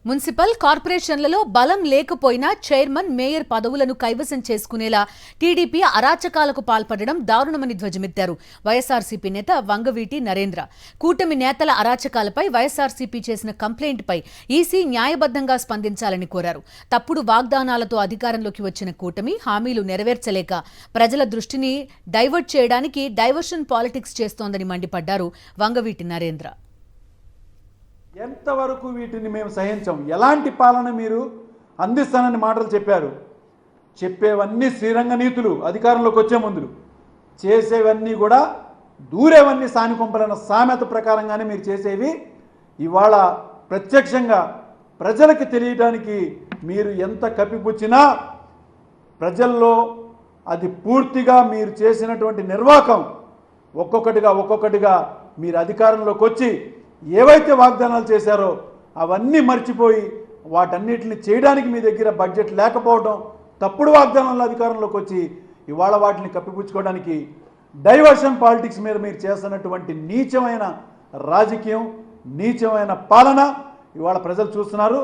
Municipal కార్పొరేషన్లలో బలం లేకపోయినా chairman mayor పదవులను కైవసం చేసుకునేలా టీడీపీ అరాచకాలకు పాల్పడడం దారుణమని ధ్వజమెత్తారు వైఎస్ఆర్సీపీ నేత వంగవీటి నరేంద్ర. కూటమి నేతల అరాచకాలపై వైఎస్ఆర్సీపీ చేసిన కంప్లైంట్పై ఈసీ న్యాయబద్ధంగా స్పందించాలని కోరారు. తప్పుడు వాగ్దానాలతో అధికారంలోకి వచ్చిన కూటమి హామీలు నెరవేర్చలేక ప్రజల దృష్టిని డైవర్ట్ చేయడానికి డైవర్షన్ పాలిటిక్స్ చేస్తోందని మండిపడ్డారు వంగవీటి నరేంద్ర. ఎంతవరకు వీటిని మేము సహించాం, ఎలాంటి పాలన మీరు అందిస్తానని మాటలు చెప్పారు. చెప్పేవన్నీ శ్రీరంగ నీతులు, అధికారంలోకి వచ్చే ముందు చేసేవన్నీ కూడా దూరేవన్నీ సానికొంపలన్న సామెత ప్రకారంగానే మీరు చేసేవి ఇవాళ ప్రత్యక్షంగా ప్రజలకు తెలియడానికి మీరు ఎంత కప్పిపుచ్చినా ప్రజల్లో అది పూర్తిగా మీరు చేసినటువంటి నిర్వాకం ఒక్కొక్కటిగా మీరు అధికారంలోకి వచ్చి ఏవైతే వాగ్దానాలు చేశారో అవన్నీ మర్చిపోయి వాటన్నిటిని చేయడానికి మీ దగ్గర బడ్జెట్ లేకపోవడం, తప్పుడు వాగ్దానాల అధికారంలోకి వచ్చి ఇవాళ వాటిని కప్పిపుచ్చుకోవడానికి డైవర్షన్ పాలిటిక్స్ మీద మీరు చేస్తున్నటువంటి నీచమైన రాజకీయం, నీచమైన పాలన ఇవాళ ప్రజలు చూస్తున్నారు.